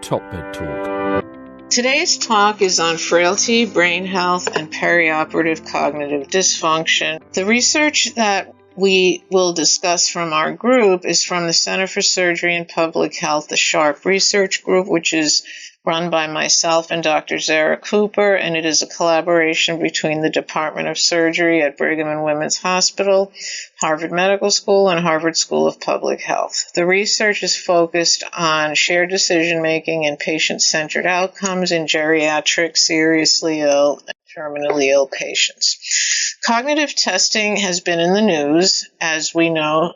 Top Bed Talk. Today's talk is on frailty, brain health, and perioperative cognitive dysfunction. The research that we will discuss from our group is from the Center for Surgery and Public Health, the SHARP Research Group, which is run by myself and Dr. Zara Cooper, and it is a collaboration between the Department of Surgery at Brigham and Women's Hospital, Harvard Medical School, and Harvard School of Public Health. The research is focused on shared decision-making and patient-centered outcomes in geriatric, seriously ill, and terminally ill patients. Cognitive testing has been in the news, as we know,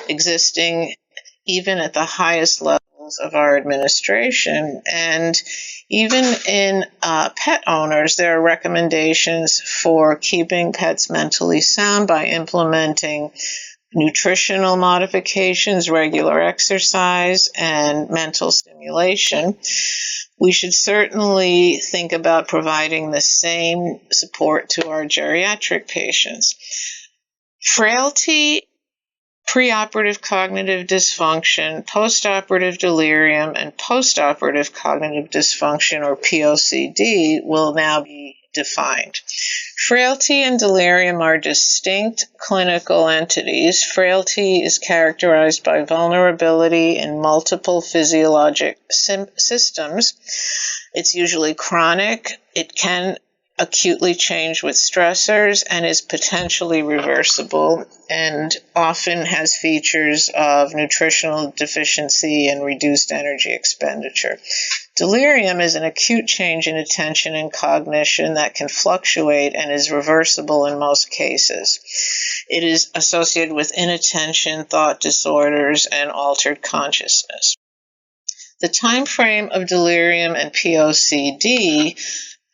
existing even at the highest levels of our administration. And even in pet owners, there are recommendations for keeping pets mentally sound by implementing nutritional modifications, regular exercise, and mental stimulation. We should certainly think about providing the same support to our geriatric patients. Frailty, preoperative cognitive dysfunction, postoperative delirium, and postoperative cognitive dysfunction, or POCD, will now be defined. Frailty and delirium are distinct clinical entities. Frailty is characterized by vulnerability in multiple physiologic systems. It's usually chronic. It can acutely change with stressors and is potentially reversible and often has features of nutritional deficiency and reduced energy expenditure. Delirium is an acute change in attention and cognition that can fluctuate and is reversible in most cases. It is associated with inattention, thought disorders, and altered consciousness. The time frame of delirium and POCD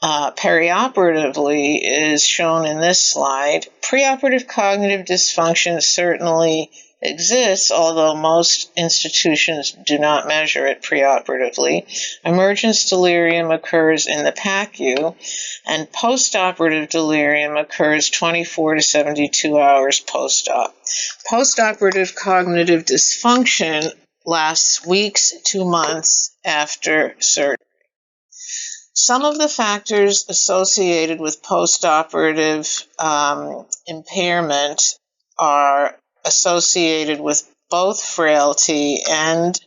perioperatively is shown in this slide. Preoperative cognitive dysfunction certainly exists, although most institutions do not measure it preoperatively. Emergence delirium occurs in the PACU, and postoperative delirium occurs 24 to 72 hours post-op. Postoperative cognitive dysfunction lasts weeks to months after surgery. Some of the factors associated with postoperative impairment are associated with both frailty and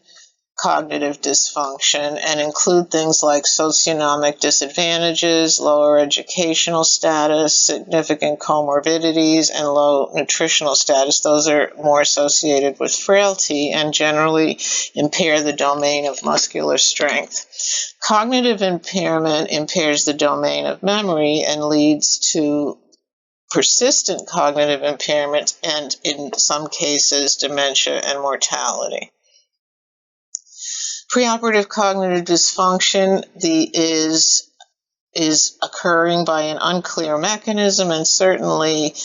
cognitive dysfunction and include things like socioeconomic disadvantages, lower educational status, significant comorbidities, and low nutritional status. Those are more associated with frailty and generally impair the domain of muscular strength. Cognitive impairment impairs the domain of memory and leads to persistent cognitive impairment and, in some cases, dementia and mortality. Preoperative cognitive dysfunction is occurring by an unclear mechanism and certainly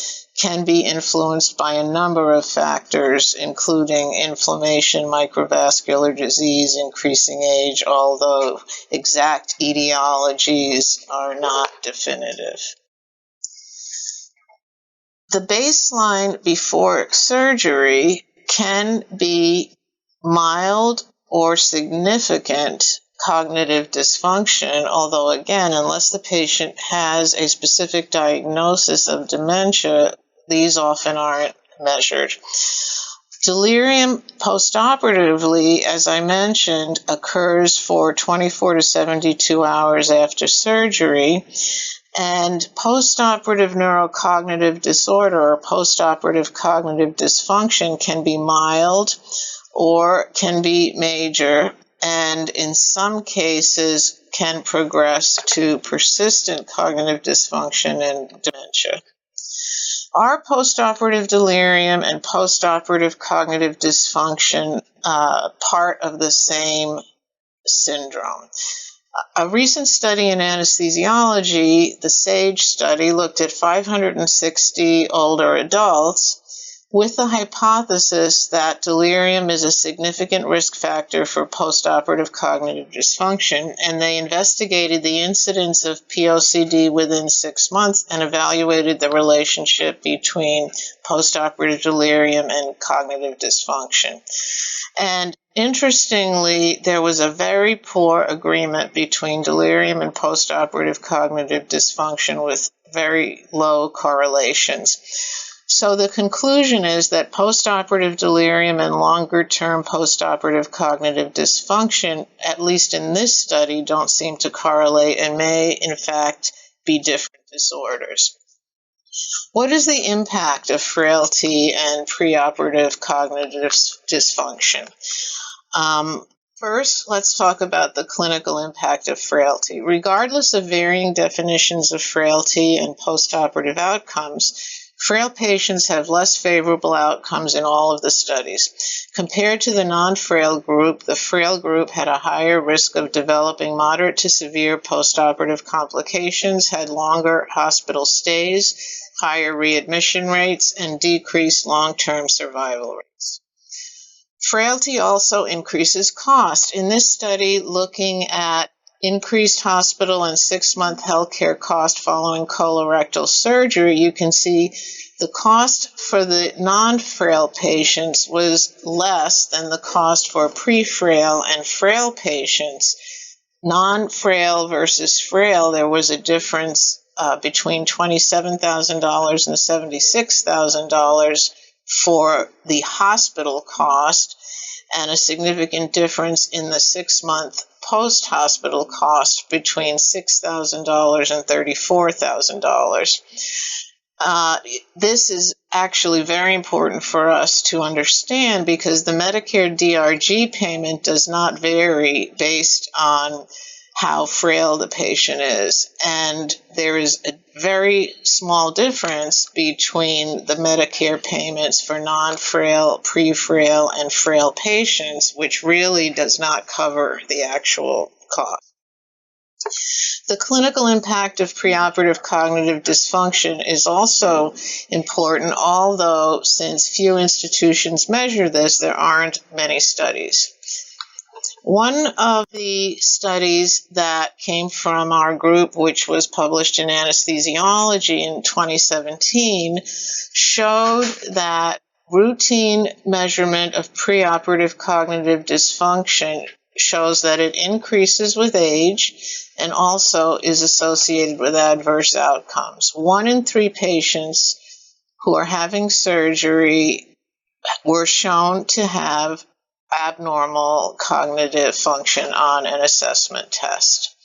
can be influenced by a number of factors, including inflammation, microvascular disease, increasing age, although exact etiologies are not definitive. The baseline before surgery can be mild or significant cognitive dysfunction, although again, unless the patient has a specific diagnosis of dementia, these often aren't measured. Delirium postoperatively, as I mentioned, occurs for 24 to 72 hours after surgery, and postoperative neurocognitive disorder or postoperative cognitive dysfunction can be mild or can be major, and in some cases can progress to persistent cognitive dysfunction and dementia. Are postoperative delirium and postoperative cognitive dysfunction part of the same syndrome? A recent study in anesthesiology, the SAGE study, looked at 560 older adults with the hypothesis that delirium is a significant risk factor for postoperative cognitive dysfunction, and they investigated the incidence of POCD within 6 months and evaluated the relationship between postoperative delirium and cognitive dysfunction. And Interestingly, there was a very poor agreement between delirium and postoperative cognitive dysfunction with very low correlations. So the conclusion is that postoperative delirium and longer-term postoperative cognitive dysfunction, at least in this study, don't seem to correlate and may, in fact, be different disorders. What is the impact of frailty and preoperative cognitive dysfunction? First, let's talk about the clinical impact of frailty. Regardless of varying definitions of frailty and postoperative outcomes, frail patients have less favorable outcomes in all of the studies. Compared to the non-frail group, the frail group had a higher risk of developing moderate to severe postoperative complications, had longer hospital stays, higher readmission rates, and decreased long-term survival rates. Frailty also increases cost. In this study, looking at increased hospital and 6-month healthcare cost following colorectal surgery, you can see the cost for the non-frail patients was less than the cost for pre-frail and frail patients. Non-frail versus frail, there was a difference between $27,000 and $76,000 for the hospital cost, and a significant difference in the 6-month post-hospital cost between $6,000 and $34,000. This is actually very important for us to understand because the Medicare DRG payment does not vary based on how frail the patient is. And there is a very small difference between the Medicare payments for non-frail, pre-frail, and frail patients, which really does not cover the actual cost. The clinical impact of preoperative cognitive dysfunction is also important, although since few institutions measure this, there aren't many studies. One of the studies that came from our group, which was published in Anesthesiology in 2017, showed that routine measurement of preoperative cognitive dysfunction shows that it increases with age and also is associated with adverse outcomes. 1 in 3 patients who are having surgery were shown to have abnormal cognitive function on an assessment test.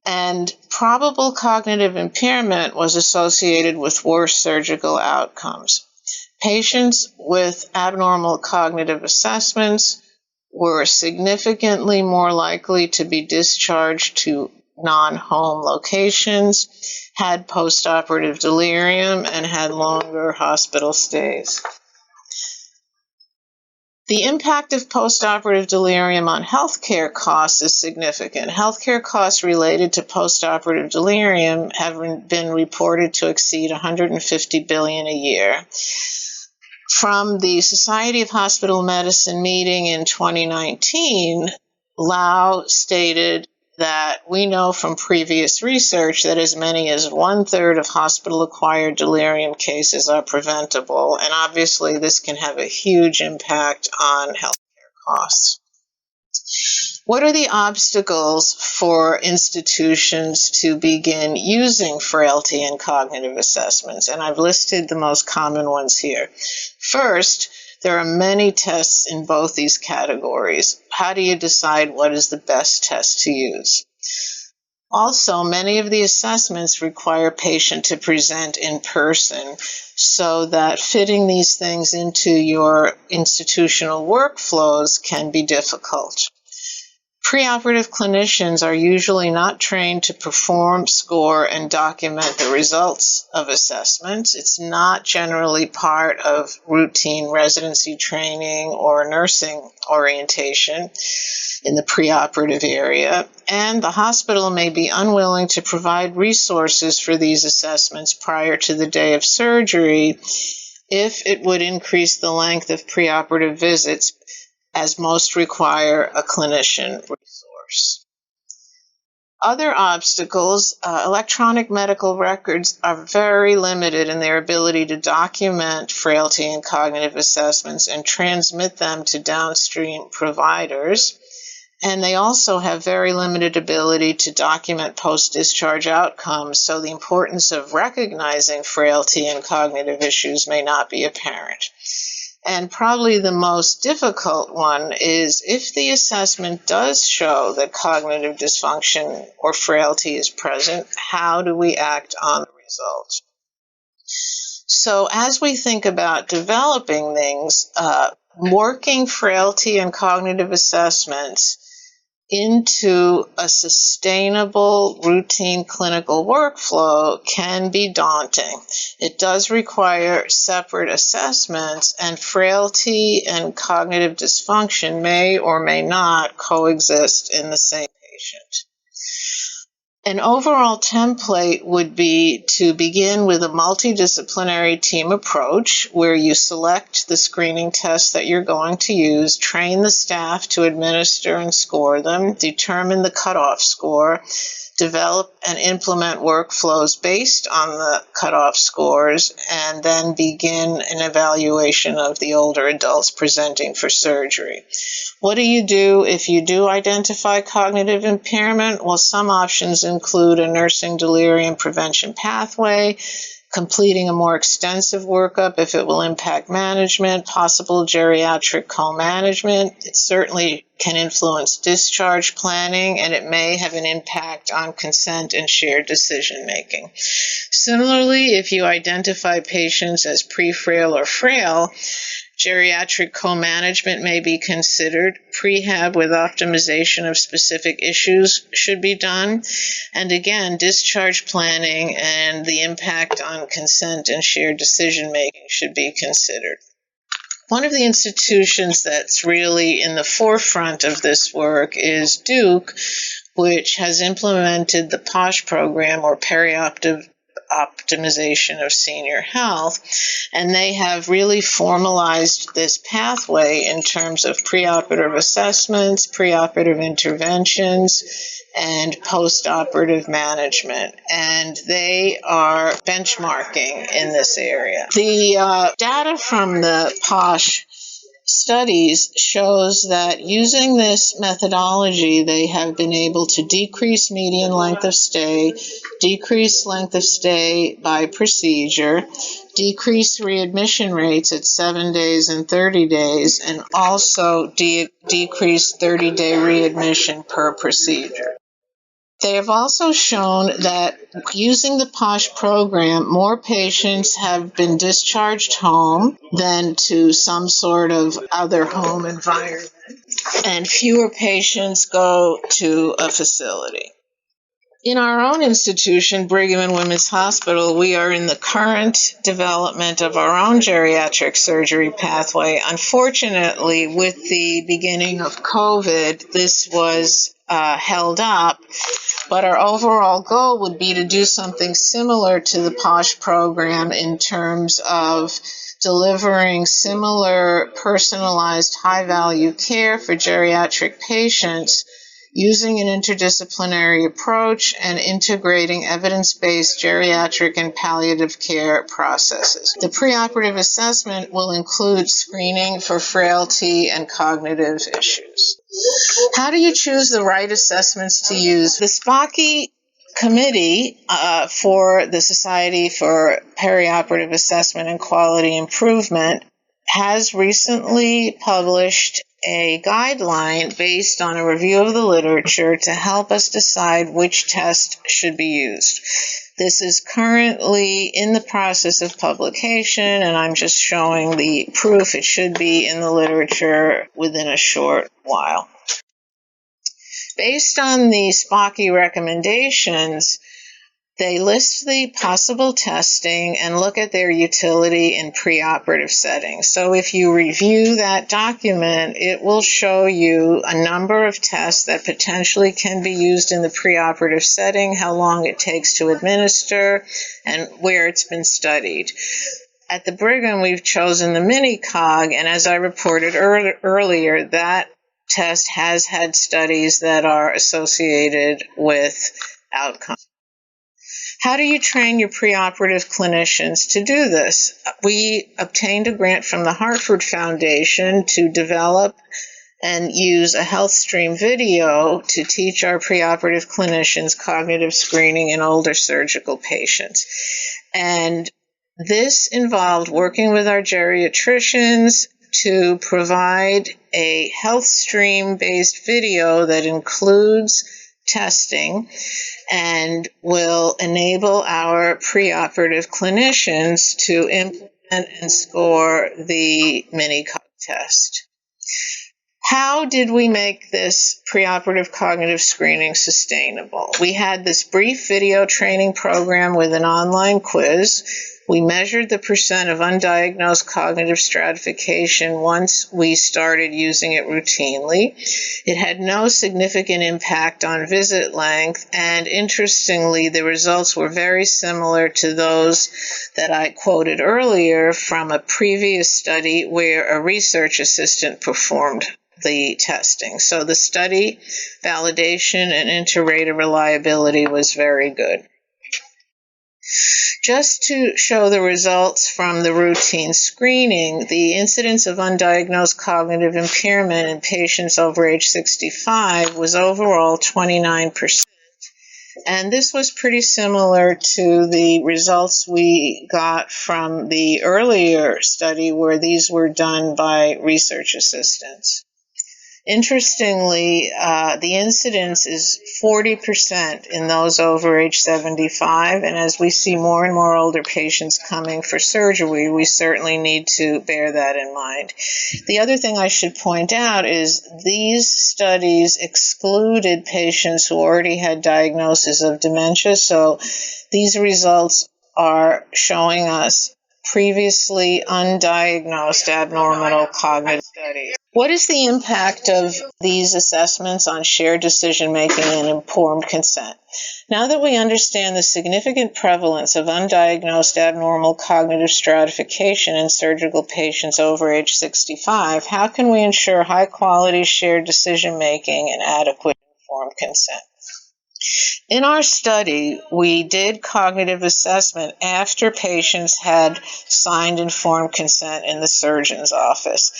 And probable cognitive impairment was associated with worse surgical outcomes. Patients with abnormal cognitive assessments were significantly more likely to be discharged to non-home locations, had postoperative delirium, and had longer hospital stays. The impact of postoperative delirium on healthcare costs is significant. Healthcare costs related to postoperative delirium have been reported to exceed $150 billion a year. From the Society of Hospital Medicine meeting in 2019, Lau stated that we know from previous research that as many as 1/3 of hospital-acquired delirium cases are preventable, and obviously this can have a huge impact on healthcare costs. What are the obstacles for institutions to begin using frailty and cognitive assessments? And I've listed the most common ones here. First, there are many tests in both these categories. How do you decide what is the best test to use? Also, many of the assessments require patient to present in person, so that fitting these things into your institutional workflows can be difficult. Preoperative clinicians are usually not trained to perform, score, and document the results of assessments. It's not generally part of routine residency training or nursing orientation in the preoperative area, and the hospital may be unwilling to provide resources for these assessments prior to the day of surgery if it would increase the length of preoperative visits, as most require a clinician resource. Other obstacles, electronic medical records are very limited in their ability to document frailty and cognitive assessments and transmit them to downstream providers. And they also have very limited ability to document post-discharge outcomes, so the importance of recognizing frailty and cognitive issues may not be apparent. And probably the most difficult one is if the assessment does show that cognitive dysfunction or frailty is present, how do we act on the results? So as we think about developing things, working frailty and cognitive assessments into a sustainable routine clinical workflow can be daunting. It does require separate assessments, and frailty and cognitive dysfunction may or may not coexist in the same patient. An overall template would be to begin with a multidisciplinary team approach where you select the screening tests that you're going to use, train the staff to administer and score them, determine the cutoff score, develop and implement workflows based on the cutoff scores, and then begin an evaluation of the older adults presenting for surgery. What do you do if you do identify cognitive impairment? Well, some options include a nursing delirium prevention pathway, completing a more extensive workup if it will impact management, possible geriatric co-management. It certainly can influence discharge planning, and it may have an impact on consent and shared decision-making. Similarly, if you identify patients as pre-frail or frail, geriatric co-management may be considered. Prehab with optimization of specific issues should be done. And again, discharge planning and the impact on consent and shared decision-making should be considered. One of the institutions that's really in the forefront of this work is Duke, which has implemented the POSH program, or Perioperative Optimization of Senior Health, and they have really formalized this pathway in terms of preoperative assessments, preoperative interventions, and postoperative management, and they are benchmarking in this area. The data from the POSH studies shows that using this methodology, they have been able to decrease median length of stay, decrease length of stay by procedure, decrease readmission rates at 7 days and 30 days, and also decrease 30-day readmission per procedure. They have also shown that using the POSH program, more patients have been discharged home than to some sort of other home environment, and fewer patients go to a facility. In our own institution, Brigham and Women's Hospital, we are in the current development of our own geriatric surgery pathway. Unfortunately, with the beginning of COVID, this was held up, but our overall goal would be to do something similar to the POSH program in terms of delivering similar personalized high-value care for geriatric patients using an interdisciplinary approach and integrating evidence-based geriatric and palliative care processes. The preoperative assessment will include screening for frailty and cognitive issues. How do you choose the right assessments to use? The SPOCI committee for the Society for Perioperative Assessment and Quality Improvement has recently published a guideline based on a review of the literature to help us decide which test should be used. This is currently in the process of publication, and I'm just showing the proof. It should be in the literature within a short while. Based on the SPOCI recommendations, they list the possible testing and look at their utility in preoperative settings. So if you review that document, it will show you a number of tests that potentially can be used in the preoperative setting, how long it takes to administer, and where it's been studied. At the Brigham, we've chosen the mini-cog, and as I reported earlier, that test has had studies that are associated with outcomes. How do you train your preoperative clinicians to do this? We obtained a grant from the Hartford Foundation to develop and use a health stream video to teach our preoperative clinicians cognitive screening in older surgical patients. And this involved working with our geriatricians to provide a health stream-based video that includes testing and will enable our preoperative clinicians to implement and score the mini-cog test. How did we make this preoperative cognitive screening sustainable? We had this brief video training program with an online quiz. We measured the percent of undiagnosed cognitive stratification once we started using it routinely. It had no significant impact on visit length, and interestingly, the results were very similar to those that I quoted earlier from a previous study where a research assistant performed the testing. So the study validation and inter-rater reliability was very good. Just to show the results from the routine screening, the incidence of undiagnosed cognitive impairment in patients over age 65 was overall 29%. And this was pretty similar to the results we got from the earlier study where these were done by research assistants. Interestingly, the incidence is 40% in those over age 75, and as we see more and more older patients coming for surgery, we certainly need to bear that in mind. The other thing I should point out is these studies excluded patients who already had diagnosis of dementia, so these results are showing us previously undiagnosed abnormal cognitive studies. What is the impact of these assessments on shared decision-making and informed consent? Now that we understand the significant prevalence of undiagnosed abnormal cognitive stratification in surgical patients over age 65, how can we ensure high-quality shared decision-making and adequate informed consent? In our study, we did cognitive assessment after patients had signed informed consent in the surgeon's office.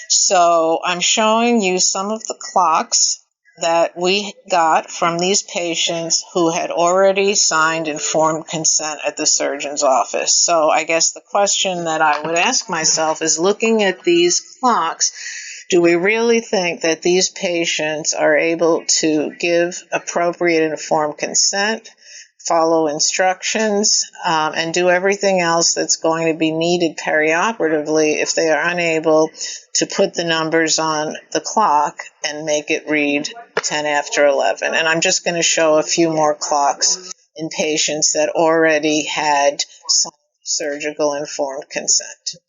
So I'm showing you some of the clocks that we got from these patients who had already signed informed consent at the surgeon's office. So I guess the question that I would ask myself is, looking at these clocks, do we really think that these patients are able to give appropriate informed consent, follow instructions, and do everything else that's going to be needed perioperatively if they are unable to put the numbers on the clock and make it read 10 after 11? And I'm just going to show a few more clocks in patients that already had some surgical informed consent.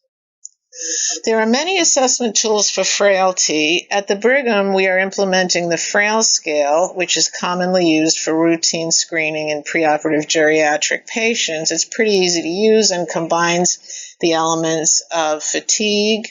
There are many assessment tools for frailty. At the Brigham, we are implementing the Frail scale, which is commonly used for routine screening in preoperative geriatric patients. It's pretty easy to use and combines the elements of fatigue,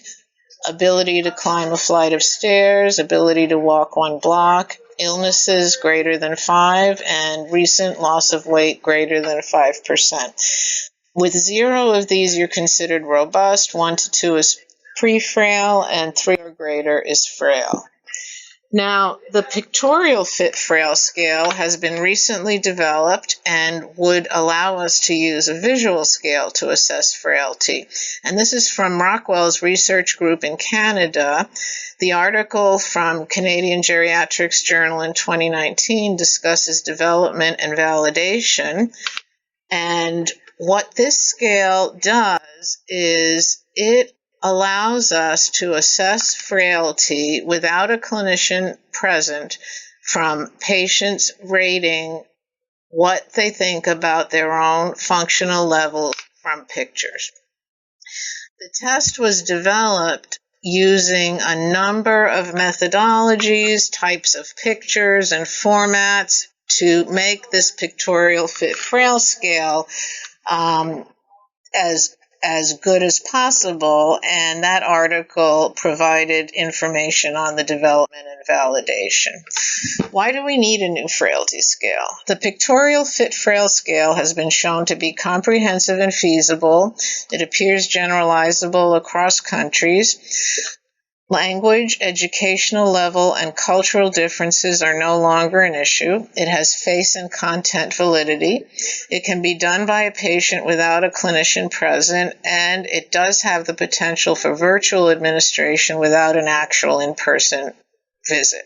ability to climb a flight of stairs, ability to walk one block, illnesses greater than 5, and recent loss of weight greater than 5%. With 0 of these, you're considered robust, 1 to 2 is pre-frail, and 3 or greater is frail. Now, the pictorial fit frail scale has been recently developed and would allow us to use a visual scale to assess frailty. And this is from Rockwell's research group in Canada. The article from Canadian Geriatrics Journal in 2019 discusses development and validation. And what this scale does is it allows us to assess frailty without a clinician present from patients rating what they think about their own functional level from pictures. The test was developed using a number of methodologies, types of pictures, and formats to make this pictorial fit frail scale as as good as possible, and that article provided information on the development and validation. Why do we need a new frailty scale? The Pictorial Fit Frail Scale has been shown to be comprehensive and feasible. It appears generalizable across countries. Language, educational level, and cultural differences are no longer an issue. It has face and content validity. It can be done by a patient without a clinician present, and it does have the potential for virtual administration without an actual in-person visit.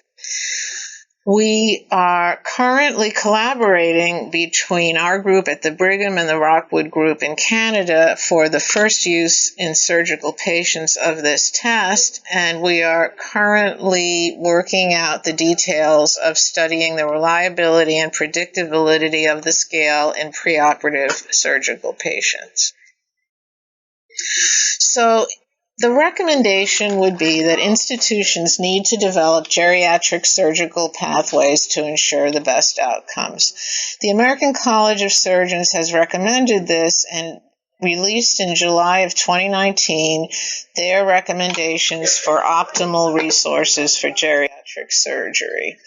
We are currently collaborating between our group at the Brigham and the Rockwood group in Canada for the first use in surgical patients of this test, and we are currently working out the details of studying the reliability and predictive validity of the scale in preoperative surgical patients. So, the recommendation would be that institutions need to develop geriatric surgical pathways to ensure the best outcomes. The American College of Surgeons has recommended this and released in July of 2019 their recommendations for optimal resources for geriatric surgery.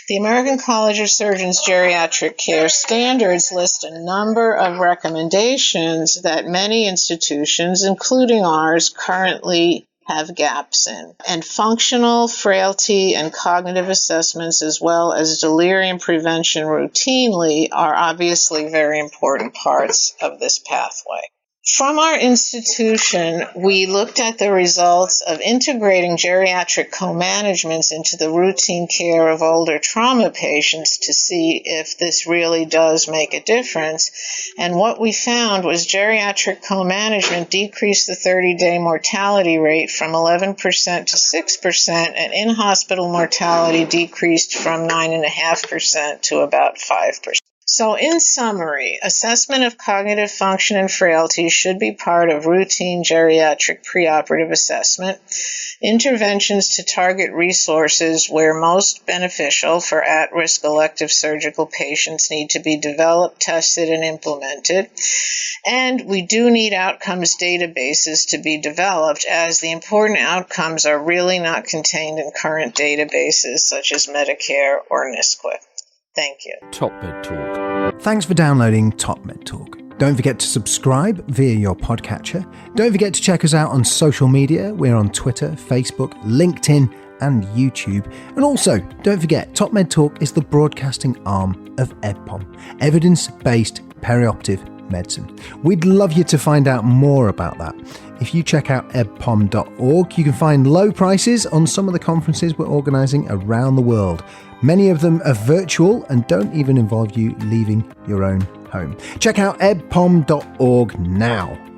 The American College of Surgeons Geriatric Care Standards list a number of recommendations that many institutions, including ours, currently have gaps in. And functional, frailty, and cognitive assessments, as well as delirium prevention routinely, are obviously very important parts of this pathway. From our institution, we looked at the results of integrating geriatric co-managements into the routine care of older trauma patients to see if this really does make a difference. And what we found was geriatric co-management decreased the 30-day mortality rate from 11% to 6%, and in-hospital mortality decreased from 9.5% to about 5%. So in summary, assessment of cognitive function and frailty should be part of routine geriatric preoperative assessment. Interventions to target resources where most beneficial for at-risk elective surgical patients need to be developed, tested, and implemented. And we do need outcomes databases to be developed, as the important outcomes are really not contained in current databases such as Medicare or NISQIP. Thank you. Top Med Talk. Thanks for downloading Top Med Talk. Don't forget to subscribe via your podcatcher. Don't forget to check us out on social media. We're on Twitter, Facebook, LinkedIn, and YouTube. And also, don't forget, Top Med Talk is the broadcasting arm of EBPOM, Evidence-Based Perioperative Medicine. We'd love you to find out more about that. If you check out ebpom.org, you can find low prices on some of the conferences we're organising around the world. Many of them are virtual and don't even involve you leaving your own home. Check out ebpom.org now.